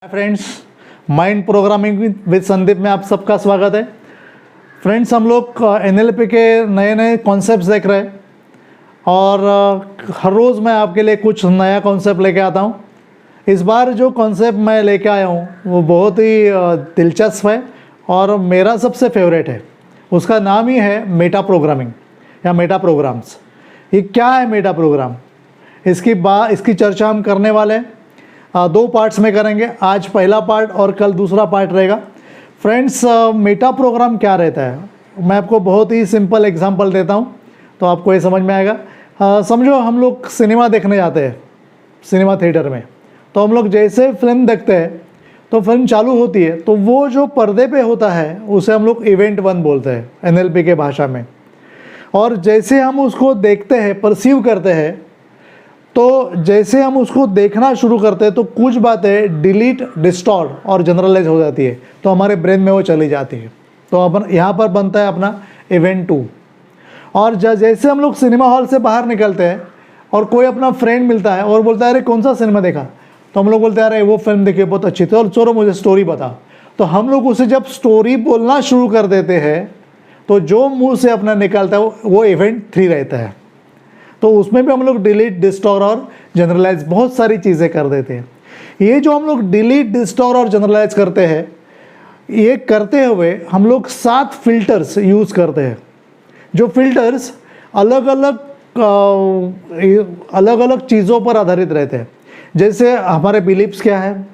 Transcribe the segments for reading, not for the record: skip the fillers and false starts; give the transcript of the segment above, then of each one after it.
Friends, mind programming with Sandeep में आप सबका स्वागत है। फ्रेंड्स, हम लोग एनएलपी के नए नए कॉन्सेप्ट्स देख रहे हैं और हर रोज़ मैं आपके लिए कुछ नया कॉन्सेप्ट लेके आता हूँ। इस बार जो कॉन्सेप्ट मैं लेके आया हूँ वो बहुत ही दिलचस्प है और मेरा सबसे फेवरेट है। उसका नाम ही है मेटा प्रोग्रामिंग या मेटा प्रोग्राम्स। ये क्या है मेटा प्रोग्राम, इसकी चर्चा हम करने वाले हैं। दो पार्ट्स में करेंगे। आज पहला पार्ट और कल दूसरा पार्ट रहेगा। फ्रेंड्स, मेटा प्रोग्राम क्या रहता है, मैं आपको बहुत ही सिंपल एग्जांपल देता हूँ तो आपको ये समझ में आएगा। समझो हम लोग सिनेमा देखने जाते हैं, सिनेमा थिएटर में। तो हम लोग जैसे फिल्म देखते हैं तो फिल्म चालू होती है तो वो जो पर्दे पे होता है उसे हम लोग इवेंट 1 बोलते हैं एनएलपी के भाषा में। और जैसे हम उसको देखते हैं, परसीव करते हैं, तो जैसे हम उसको देखना शुरू करते हैं तो कुछ बातें डिलीट, डिस्टॉर्ट और जनरलाइज हो जाती है, तो हमारे ब्रेन में वो चली जाती है। तो अपन यहाँ पर बनता है अपना इवेंट 2। और जैसे हम लोग सिनेमा हॉल से बाहर निकलते हैं और कोई अपना फ्रेंड मिलता है और बोलता है अरे कौन सा सिनेमा देखा, तो हम लोग बोलते हैं अरे वो फिल्म देखी बहुत अच्छी थी और चलो मुझे स्टोरी बता। तो हम लोग उसे जब स्टोरी बोलना शुरू कर देते हैं तो जो मुँह से अपना निकलता है वो इवेंट 3 रहता है। तो उसमें भी हम लोग डिलीट, डिस्टोर और जनरलाइज बहुत सारी चीज़ें कर देते हैं। ये जो हम लोग डिलीट, डिस्टोर और जनरलाइज करते हैं, ये करते हुए हम लोग 7 फिल्टर्स यूज़ करते हैं। जो फिल्टर्स अलग अलग चीज़ों पर आधारित रहते हैं। जैसे हमारे बिलीव्स क्या है,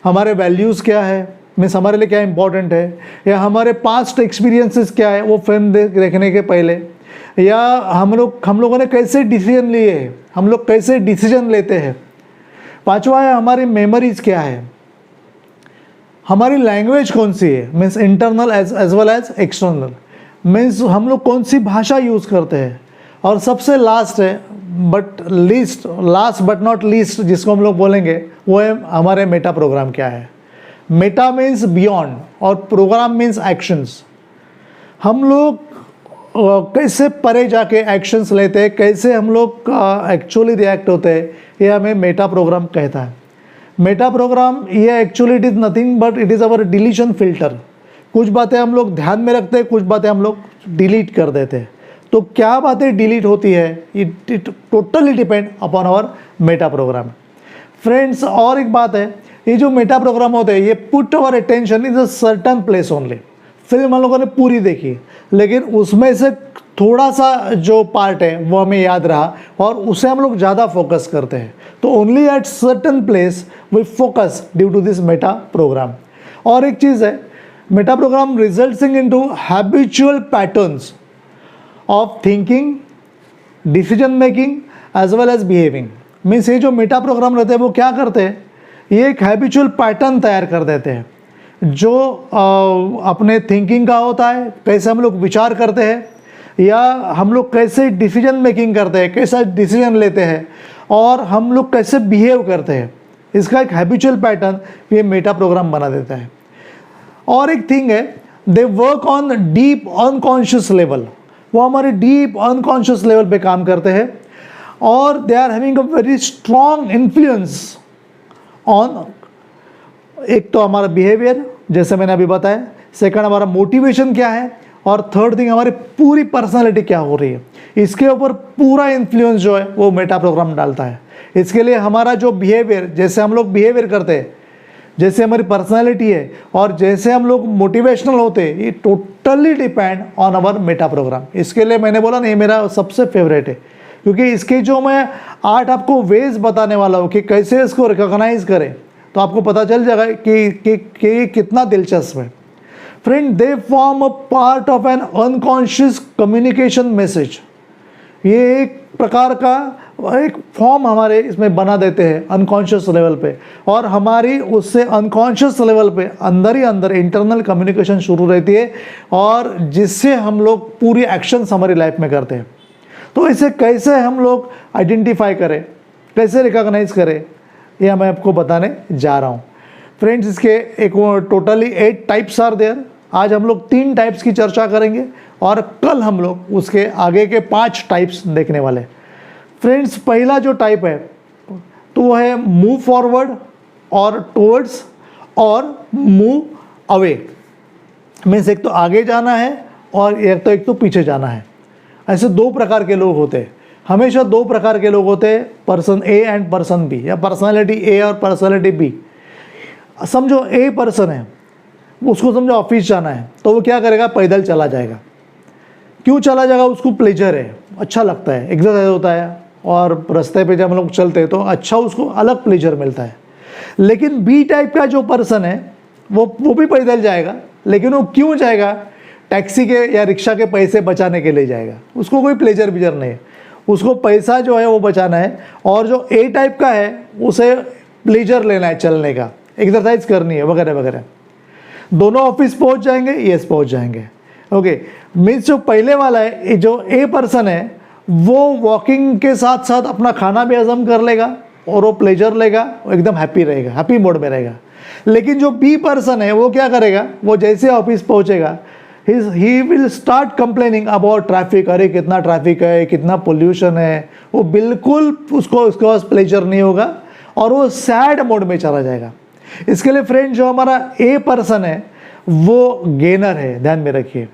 हमारे वैल्यूज़ क्या है, मीन्स हमारे लिए क्या इंपॉर्टेंट है, या हमारे पास्ट एक्सपीरियंसेस क्या है वो फिल्म देखने के पहले, या हम लोगों ने कैसे डिसीजन लिए हैं, हम लोग कैसे डिसीजन लेते हैं। 5वां है हमारी मेमोरीज क्या है, हमारी लैंग्वेज कौन सी है, means internal as well as external, means हम लोग कौन सी भाषा यूज़ करते हैं। और सबसे लास्ट बट नॉट लीस्ट जिसको हम लोग बोलेंगे वो है हमारे मेटा प्रोग्राम क्या है। मेटा मीन्स बियॉन्ड और प्रोग्राम मीन्स एक्शंस। हम लोग कैसे परे जाके एक्शंस लेते हैं, कैसे हम लोग एक्चुअली रिएक्ट होते हैं, ये हमें मेटा प्रोग्राम कहता है। मेटा प्रोग्राम ये actually it is nothing but it is our deletion filter. कुछ बातें हम लोग ध्यान में रखते हैं, कुछ बातें हम लोग डिलीट कर देते हैं। तो क्या बातें डिलीट होती है, it totally depend upon our meta program. Friends, और एक बात है, ये जो मेटा प्रोग्राम होते हैं ये put our attention in a certain place only. Film हम लोगों ने पूरी देखी लेकिन उसमें से थोड़ा सा जो पार्ट है वो हमें याद रहा और उसे हम लोग ज़्यादा फोकस करते हैं। तो only at certain place we focus due to this meta program. और एक चीज़ है, meta program results into habitual patterns of thinking, decision making as well as behaving. Means ये जो मेटा प्रोग्राम रहते हैं वो क्या करते हैं, ये एक हैबिचुअल पैटर्न तैयार कर देते हैं जो अपने थिंकिंग का होता है, कैसे हम लोग विचार करते हैं या हम लोग कैसे डिसीजन मेकिंग करते हैं, कैसा डिसीजन लेते हैं और हम लोग कैसे बिहेव करते हैं। इसका एक हैबिचुअल पैटर्न ये मेटा प्रोग्राम बना देता है। और एक थिंग है, they work on deep unconscious level. वो हमारे डीप अनकॉन्शियस लेवल पे काम करते हैं और they are having a very strong influence on, एक तो हमारा बिहेवियर जैसे मैंने अभी बताया, सेकंड हमारा मोटिवेशन क्या है, और थर्ड थिंग हमारी पूरी पर्सनालिटी क्या हो रही है। इसके ऊपर पूरा इन्फ्लुएंस जो है वो मेटा प्रोग्राम डालता है। इसके लिए हमारा जो बिहेवियर, जैसे हम लोग बिहेवियर करते हैं, जैसे हमारी पर्सनालिटी है और जैसे हम लोग मोटिवेशनल होते हैं, ये totally depend on our meta program. इसके लिए मैंने बोला नहीं, मेरा सबसे फेवरेट है क्योंकि इसके जो मैं 8 आपको वेज बताने वाला हूँ कि कैसे इसको रिकॉग्नाइज करें, तो आपको पता चल जाएगा कि कितना दिलचस्प है। Friend, they form a part of N unconscious communication message. ये एक प्रकार का एक फॉर्म हमारे इसमें बना देते हैं अनकॉन्शियस लेवल पे, और हमारी उससे अनकॉन्शियस लेवल पे अंदर ही अंदर इंटरनल कम्युनिकेशन शुरू रहती है और जिससे हम लोग पूरी एक्शंस हमारी लाइफ में करते हैं। तो इसे कैसे हम लोग आइडेंटिफाई करें, कैसे रिकॉग्नाइज करें, ये मैं आपको बताने जा रहा हूँ। फ्रेंड्स, इसके एक टोटली 8 टाइप्स आर देयर। आज हम लोग 3 टाइप्स की चर्चा करेंगे और कल हम लोग उसके आगे के 5 टाइप्स देखने वाले। फ्रेंड्स, पहला जो टाइप है तो वो है मूव फॉरवर्ड और टुवर्ड्स और मूव अवे मीन्स एक तो आगे जाना है और एक तो पीछे जाना है। ऐसे दो प्रकार के लोग होते हैं, हमेशा दो प्रकार के लोग होते हैं, person A and person B, या पर्सनालिटी ए और पर्सनालिटी बी। समझो ए पर्सन है, उसको समझो ऑफिस जाना है, तो वो क्या करेगा, पैदल चला जाएगा। क्यों चला जाएगा, उसको प्लेजर है, अच्छा लगता है, एक्सरसाइज होता है, और रास्ते पे जब हम लोग चलते हैं तो अच्छा उसको अलग प्लेजर मिलता है। लेकिन बी टाइप का जो पर्सन है वो भी पैदल जाएगा, लेकिन वो क्यों जाएगा, टैक्सी के या रिक्शा के पैसे बचाने के लिए जाएगा, उसको कोई प्लेजर विजर नहीं है, उसको पैसा जो है वो बचाना है। और जो ए टाइप का है उसे प्लेजर लेना है, चलने का, एक्सरसाइज करनी है वगैरह वगैरह। दोनों ऑफिस पहुंच जाएंगे, यस पहुंच जाएंगे। ओके, मीन्स जो पहले वाला है, जो ए पर्सन है, वो वॉकिंग के साथ साथ अपना खाना भी हजम कर लेगा और वो प्लेजर लेगा, वो एकदम हैप्पी रहेगा, हैप्पी मोड में रहेगा। लेकिन जो बी पर्सन है वो क्या करेगा, वो जैसे ऑफिस पहुंचेगा he will start complaining about traffic, अरे कितना ट्रैफिक है, कितना पोल्यूशन है, वो बिल्कुल उसको उसके पास प्लेजर नहीं होगा और वो सैड मोड में चला जाएगा। इसके लिए फ्रेंड जो हमारा ए पर्सन है वो गेनर है, ध्यान में रखिए।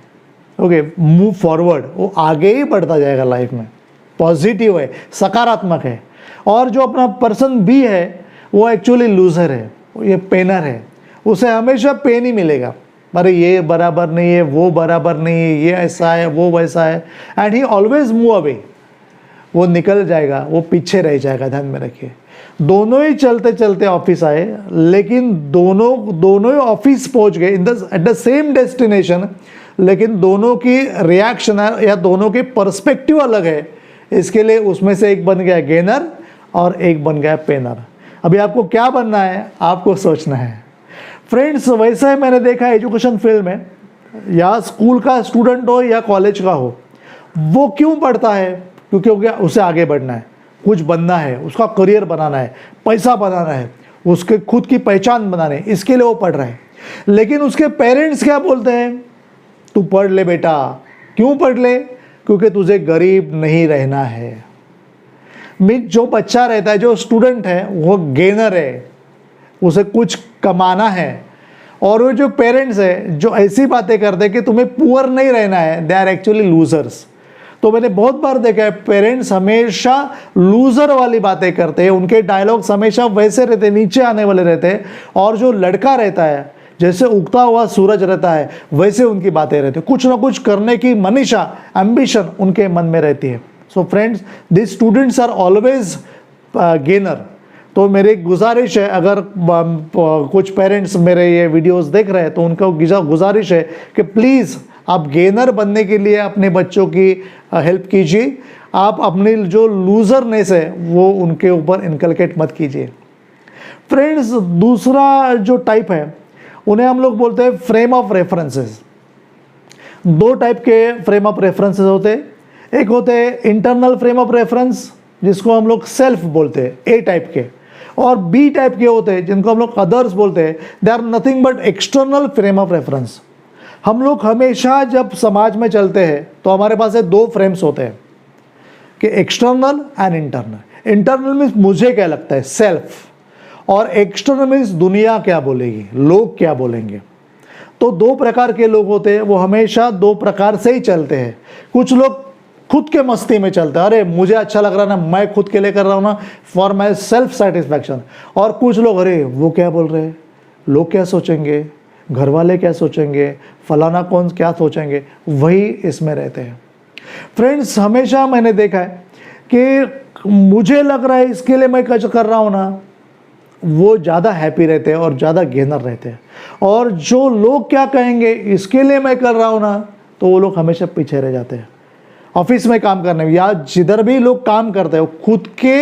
ओके, मूव फॉरवर्ड, वो आगे ही बढ़ता जाएगा लाइफ में, पॉजिटिव है, सकारात्मक है। और जो अपना पर्सन बी है वो एक्चुअली लूजर है, ये पेनर है, उसे हमेशा पेन ही मिलेगा, अरे ये बराबर नहीं है, वो बराबर नहीं है, ये ऐसा है, वो वैसा है, and he always move away, वो निकल जाएगा, वो पीछे रह जाएगा, ध्यान में रखिए। दोनों ही चलते चलते ऑफिस आए, लेकिन दोनों ही ऑफिस पहुंच गए एट द सेम डेस्टिनेशन, लेकिन दोनों की रिएक्शन या दोनों के पर्सपेक्टिव अलग है। इसके लिए उसमें से एक बन गया गेनर और एक बन गया पेनर। अभी आपको क्या बनना है, आपको सोचना है फ्रेंड्स। वैसे ही मैंने देखा एजुकेशन फील्ड में, या स्कूल का स्टूडेंट हो या कॉलेज का हो, वो क्यों पढ़ता है, क्योंकि उसे आगे बढ़ना है, कुछ बनना है, उसका करियर बनाना है, पैसा बनाना है, उसके खुद की पहचान बनानी है, इसके लिए वो पढ़ रहा है। लेकिन उसके पेरेंट्स क्या बोलते हैं, तू पढ़ ले बेटा। क्यों पढ़ ले, क्योंकि तुझे गरीब नहीं रहना है। जो बच्चा रहता है, जो स्टूडेंट है, वो गेनर है, उसे कुछ कमाना है। और वो जो पेरेंट्स है जो ऐसी बातें करते हैं कि तुम्हें पुअर नहीं रहना है, दे आर एक्चुअली लूजर्स। तो मैंने बहुत बार देखा है, पेरेंट्स हमेशा लूजर वाली बातें करते हैं, उनके डायलॉग्स हमेशा वैसे रहते, नीचे आने वाले रहते हैं। और जो लड़का रहता है, जैसे उगता हुआ सूरज रहता है, वैसे उनकी बातें रहती है, कुछ ना कुछ करने की मनीषा, एम्बिशन उनके मन में रहती है। So friends, this students are always gainer. तो मेरी गुजारिश है, अगर कुछ पेरेंट्स मेरे ये वीडियोस देख रहे हैं तो उनको गुजारिश है कि प्लीज़ आप गेनर बनने के लिए अपने बच्चों की हेल्प कीजिए। आप अपनी जो लूजरनेस है वो उनके ऊपर इनकलकेट मत कीजिए। फ्रेंड्स, दूसरा जो टाइप है उन्हें हम लोग बोलते हैं फ्रेम ऑफ रेफरेंसेस। दो टाइप के फ्रेम ऑफ रेफरेंसेस होते हैं। एक होते हैं इंटरनल फ्रेम ऑफ रेफरेंस, जिसको हम लोग सेल्फ बोलते हैं, ए टाइप के, और बी टाइप के होते हैं जिनको हम लोग अदर्स बोलते हैं। They are nothing but external frame of reference. हम लोग हमेशा जब समाज में चलते हैं तो हमारे पास दो फ्रेम्स होते हैं कि external and internal. Internal means मुझे क्या लगता है, सेल्फ, और एक्सटर्नल मीन्स दुनिया क्या बोलेगी, लोग क्या बोलेंगे। तो दो प्रकार के लोग होते हैं, वो हमेशा दो प्रकार से ही चलते हैं। कुछ लोग खुद के मस्ती में चलते हैं, अरे मुझे अच्छा लग रहा है ना, मैं खुद के लिए कर रहा हूँ ना, फॉर माई सेल्फ सेटिस्फैक्शन। और कुछ लोग, अरे वो क्या बोल रहे हैं, लोग क्या सोचेंगे, घर वाले क्या सोचेंगे, फलाना कौन क्या सोचेंगे, वही इसमें रहते हैं। फ्रेंड्स, हमेशा मैंने देखा है कि मुझे लग रहा है इसके लिए मैं कर रहा हूँ ना, वो ज़्यादा हैप्पी रहते हैं और ज़्यादा गेनर रहते हैं। और जो लोग क्या कहेंगे इसके लिए मैं कर रहा हूँ ना, तो वो लोग हमेशा पीछे रह जाते हैं। ऑफिस में काम करने में या जिधर भी लोग काम करते हैं, खुद के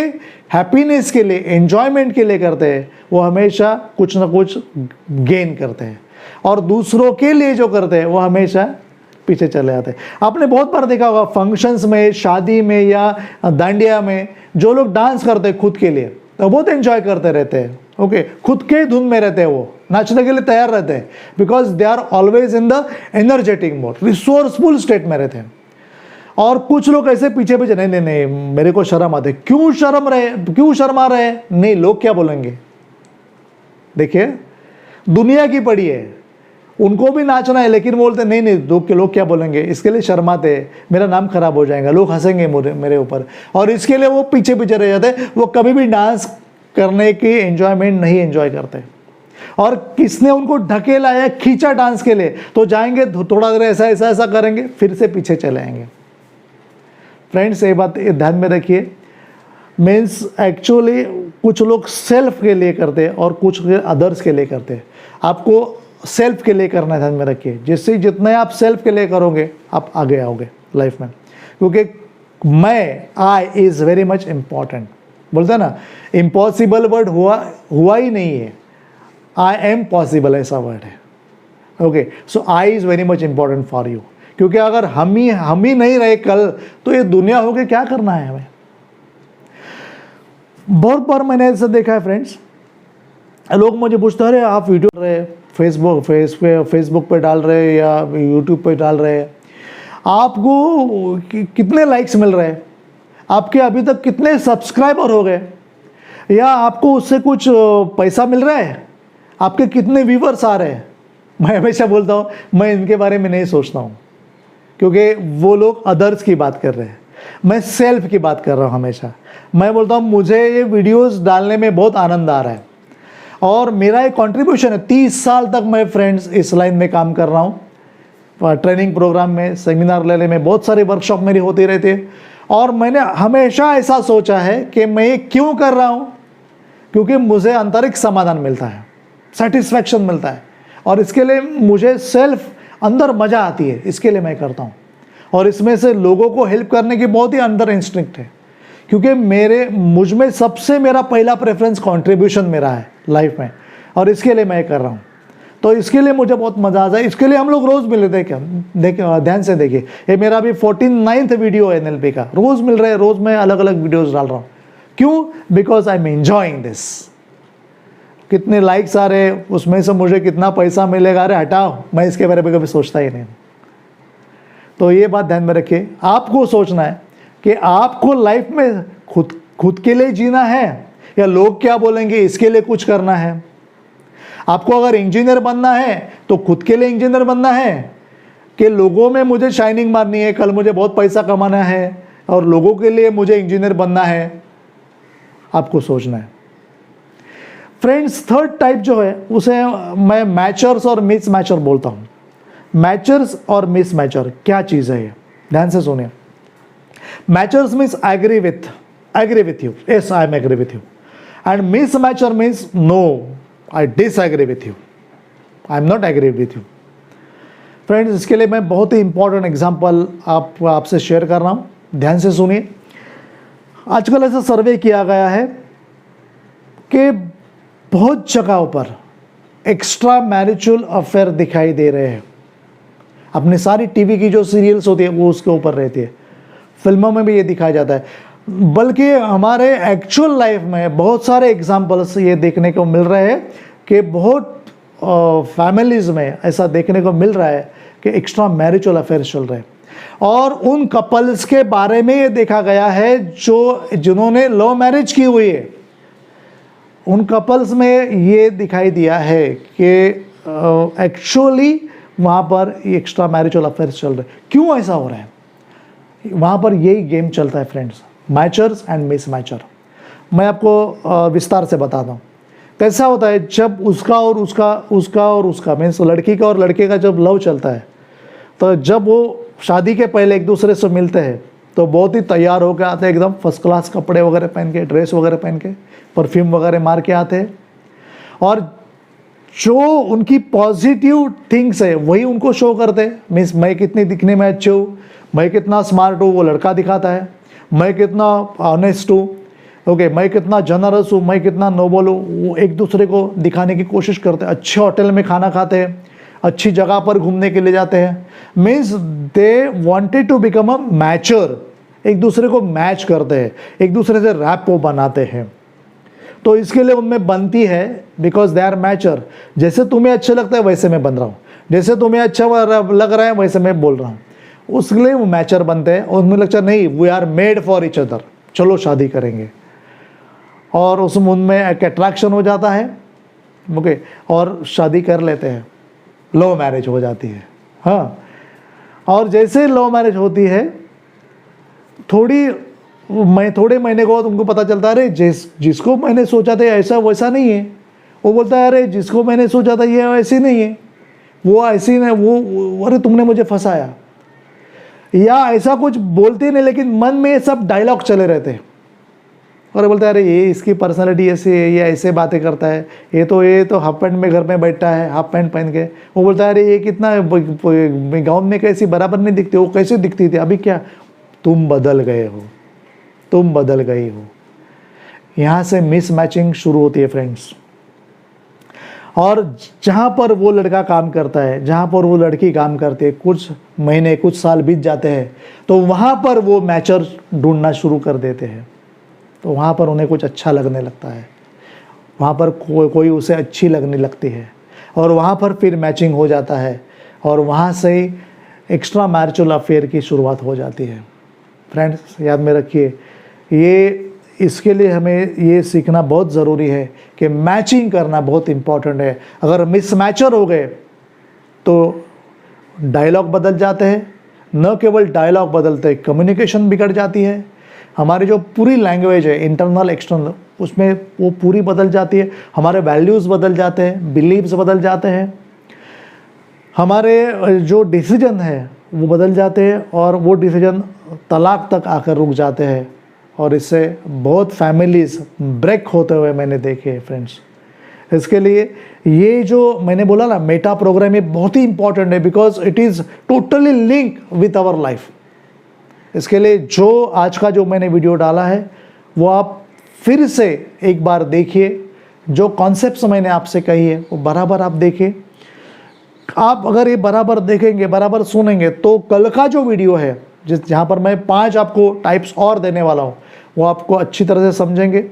हैप्पीनेस के लिए, एंजॉयमेंट के लिए करते हैं, वो हमेशा कुछ ना कुछ गेन करते हैं। और दूसरों के लिए जो करते हैं वो हमेशा पीछे चले जाते हैं। आपने बहुत बार देखा होगा फंक्शंस में, शादी में या दांडिया में, जो लोग डांस करते हैं खुद के लिए, तो बहुत एंजॉय करते रहते हैं। ओके, खुद के धुन में रहते हैं, वो नाचने के लिए तैयार रहते हैं, because they are always in the energetic mode, resourceful state में रहते हैं। और कुछ लोग ऐसे पीछे पीछे, नहीं नहीं नहीं मेरे को शर्म आते, क्यों शर्मा रहे, नहीं लोग क्या बोलेंगे। देखिए, दुनिया की पड़ी है, उनको भी नाचना है, लेकिन बोलते नहीं नहीं लोग क्या बोलेंगे, इसके लिए शर्माते, मेरा नाम खराब हो जाएगा, लोग हंसेंगे मेरे ऊपर, और इसके लिए वो पीछे पीछे रह जाते। वो कभी भी डांस करने की एंजॉयमेंट नहीं एंजॉय करते। और किसने उनको ढकेला या खींचा डांस के लिए, तो जाएंगे थोड़ा देर ऐसा ऐसा ऐसा करेंगे, फिर से पीछे चले आएंगे। फ्रेंड्स, ये बात ध्यान में रखिए। मीन्स एक्चुअली कुछ लोग सेल्फ के लिए करते हैं और कुछ अदर्स के लिए करते हैं। आपको सेल्फ के लिए करना ध्यान में रखिए, जिससे जितने आप सेल्फ के लिए करोगे आप आगे आओगे लाइफ में। क्योंकि मैं, I is very much important. बोलते हैं ना, इम्पॉसिबल वर्ड हुआ ही नहीं है, आई एम पॉसिबल ऐसा वर्ड है। Okay, so I is very much important for you. क्योंकि अगर हम ही नहीं रहे कल, तो ये दुनिया होके क्या करना है हमें। बहुत बार मैंने ऐसा देखा है फ्रेंड्स, लोग मुझे पूछते हैं, अरे आप वीडियो रहे फेसबुक पे डाल रहे या यूट्यूब पे डाल रहे हैं, आपको कितने लाइक्स मिल रहे हैं, आपके अभी तक कितने सब्सक्राइबर हो गए, या आपको उससे कुछ पैसा मिल रहा है, आपके कितने व्यूवर्स आ रहे हैं। मैं हमेशा बोलता हूँ, मैं इनके बारे में नहीं सोचता हूँ, क्योंकि वो लोग अदर्स की बात कर रहे हैं, मैं सेल्फ की बात कर रहा हूँ हमेशा। मैं बोलता हूँ मुझे ये वीडियोस डालने में बहुत आनंद आ रहा है, और मेरा एक कंट्रीब्यूशन है। 30 साल तक मैं फ्रेंड्स इस लाइन में काम कर रहा हूँ, ट्रेनिंग प्रोग्राम में, सेमिनार लेने में, बहुत सारे वर्कशॉप मेरी होती रहती है। और मैंने हमेशा ऐसा सोचा है कि मैं ये क्यों कर रहा हूँ, क्योंकि मुझे आंतरिक समाधान मिलता है, सेटिस्फैक्शन मिलता है, और इसके लिए मुझे सेल्फ अंदर मज़ा आती है, इसके लिए मैं करता हूँ। और इसमें से लोगों को हेल्प करने की बहुत ही अंदर इंस्टिंक्ट है, क्योंकि मुझ में सबसे मेरा पहला प्रेफरेंस कंट्रीब्यूशन मेरा है लाइफ में, और इसके लिए मैं कर रहा हूँ। तो इसके लिए मुझे बहुत मज़ा आता है। इसके लिए हम लोग रोज़ मिल रहे थे, देखिए ध्यान से देखिए, ये मेरा भी 49th वीडियो है NLP का, रोज़ मिल रहे हैं, रोज़ मैं अलग अलग वीडियोज़ डाल रहा हूँ। क्यों? Because I am enjoying this. कितने लाइक्स आ रहे हैं, उसमें से मुझे कितना पैसा मिलेगा, अरे हटाओ, मैं इसके बारे में कभी सोचता ही नहीं। तो ये बात ध्यान में रखिए, आपको सोचना है कि आपको लाइफ में खुद के लिए जीना है या लोग क्या बोलेंगे इसके लिए कुछ करना है। आपको अगर इंजीनियर बनना है तो खुद के लिए इंजीनियर बनना है कि लोगों में मुझे शाइनिंग मारनी है, कल मुझे बहुत पैसा कमाना है और लोगों के लिए मुझे इंजीनियर बनना है, आपको सोचना है। फ्रेंड्स, थर्ड टाइप जो है उसे मैं मैचर्स और मिस मैचर बोलता हूँ। मैचर्स और मिस मैचर क्या चीज़ है, ये ध्यान से सुनिए। Matchers means I agree with you, yes I am agree with you, and mismatcher means no I disagree with you, I am not agree with you. Friends, इसके लिए मैं बहुत ही इंपॉर्टेंट एग्जांपल आपसे शेयर कर रहा हूँ, ध्यान से सुनिए। आजकल ऐसा सर्वे किया गया है कि बहुत जगहों पर एक्स्ट्रा मैरिचुअल अफेयर दिखाई दे रहे हैं। अपनी सारी टीवी की जो सीरियल्स होती है वो उसके ऊपर रहती है, फिल्मों में भी ये दिखाया जाता है, बल्कि हमारे एक्चुअल लाइफ में बहुत सारे एग्जाम्पल्स ये देखने को मिल रहे हैं कि बहुत फैमिलीज़ में ऐसा देखने को मिल रहा है कि एक्स्ट्रा मैरिचुअल अफेयर चल रहे हैं। और उन कपल्स के बारे में ये देखा गया है जिन्होंने लव मैरिज की हुई है, उन कपल्स में ये दिखाई दिया है कि एक्चुअली वहाँ पर एक्स्ट्रा मैरिचुअल अफेयर्स चल रहे हैं। क्यों ऐसा हो रहा है? वहाँ पर यही गेम चलता है friends, matures and miss mature. मैं आपको विस्तार से बताता हूँ कैसा होता है। जब उसका और उसका मीन्स लड़की का और लड़के का जब लव चलता है, तो जब वो शादी के पहले एक दूसरे से मिलते हैं तो बहुत ही तैयार होकर आते हैं, एकदम फर्स्ट क्लास कपड़े वगैरह पहन के, ड्रेस वगैरह पहन के, परफ्यूम वगैरह मार के आते हैं, और जो उनकी पॉजिटिव थिंग्स है वही उनको शो करते हैं। मीन्स मैं कितनी दिखने में अच्छे हूँ, मैं कितना स्मार्ट हूँ वो लड़का दिखाता है, मैं कितना ऑनेस्ट हूँ, ओके, मैं कितना जनरस हूँ, मैं कितना नोबल हूँ, वो एक दूसरे को दिखाने की कोशिश करते हैं। अच्छे होटल में खाना खाते हैं, अच्छी जगह पर घूमने के लिए जाते हैं। Means they wanted to become a matcher, एक दूसरे को मैच करते हैं, एक दूसरे से रैप वो बनाते हैं। तो इसके लिए उनमें बनती है बिकॉज दे आर मैचर। जैसे तुम्हें अच्छे लगता है वैसे मैं बन रहा हूँ, जैसे तुम्हें अच्छा लग रहा है वैसे मैं बोल रहा हूँ, उसके लिए वो मैचर बनते हैं। और उनमें लगता नहीं, we are made for each other, चलो शादी करेंगे, और उसमें उनमें एक अट्रैक्शन हो जाता है। ओके, और शादी कर लेते हैं, लव मैरिज हो जाती है। हाँ, और जैसे लव मैरिज होती है थोड़े महीने के बाद उनको पता चलता है, अरे जिसको मैंने सोचा था ऐसा वैसा नहीं है। वो बोलता है, अरे जिसको मैंने सोचा था ये ऐसी नहीं है, वो ऐसी नहीं, वो अरे तुमने मुझे फंसाया, या ऐसा कुछ बोलते नहीं, लेकिन मन में ये सब डायलॉग चले रहते हैं। और बोलता है, अरे ये इसकी पर्सनालिटी ऐसी है, ये ऐसे बातें करता है, ये तो हाफ पैंट में घर में बैठा है, हाफ पैंट पहन के। वो बोलता है, अरे ये कितना गाँव में कैसी बराबर नहीं दिखती, वो कैसे दिखती थी, अभी क्या, तुम बदल गए हो, तुम बदल गई हो। यहाँ से मिसमैचिंग शुरू होती है फ्रेंड्स। और जहाँ पर वो लड़का काम करता है, जहाँ पर वो लड़की काम करती है, कुछ महीने कुछ साल बीत जाते हैं, तो वहाँ पर वो मैचर ढूंढना शुरू कर देते हैं। तो वहाँ पर उन्हें कुछ अच्छा लगने लगता है, वहाँ पर कोई उसे अच्छी लगने लगती है, और वहाँ पर फिर मैचिंग हो जाता है, और वहाँ से ही एक्स्ट्रा मैरिटल अफेयर की शुरुआत हो जाती है। फ्रेंड्स, याद में रखिए, इसके लिए हमें ये सीखना बहुत ज़रूरी है कि मैचिंग करना बहुत इम्पॉर्टेंट है। अगर मिसमैचर हो गए तो डायलॉग बदल जाते हैं, न केवल डायलॉग बदलते, कम्युनिकेशन बिगड़ जाती है, हमारी जो पूरी लैंग्वेज है, इंटरनल एक्सटर्नल, उसमें वो पूरी बदल जाती है, हमारे वैल्यूज़ बदल जाते हैं, बिलीव्स बदल जाते हैं, हमारे जो डिसीजन है वो बदल जाते हैं, और वो डिसीजन तलाक तक आकर रुक जाते हैं, और इससे बहुत फैमिलीज़ ब्रेक होते हुए मैंने देखे हैं फ्रेंड्स। इसके लिए ये जो मैंने बोला ना, मेटा प्रोग्राम, ये बहुत ही इंपॉर्टेंट है, because it is totally link with our life. इसके लिए जो आज का जो मैंने वीडियो डाला है वो आप फिर से एक बार देखिए, जो कॉन्सेप्ट्स मैंने आपसे कही है वो बराबर आप देखिए। आप अगर ये बराबर देखेंगे, बराबर सुनेंगे, तो कल का जो वीडियो है जहाँ पर मैं 5 आपको टाइप्स और देने वाला हूँ, वो आपको अच्छी तरह से समझेंगे।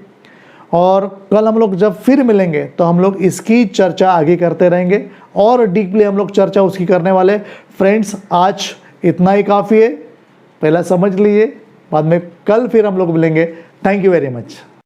और कल हम लोग जब फिर मिलेंगे तो हम लोग इसकी चर्चा आगे करते रहेंगे, और डीपली हम लोग चर्चा उसकी करने वाले। फ्रेंड्स, आज इतना ही काफ़ी है, पहला समझ लीजिए, बाद में कल फिर हम लोग मिलेंगे। Thank you very much.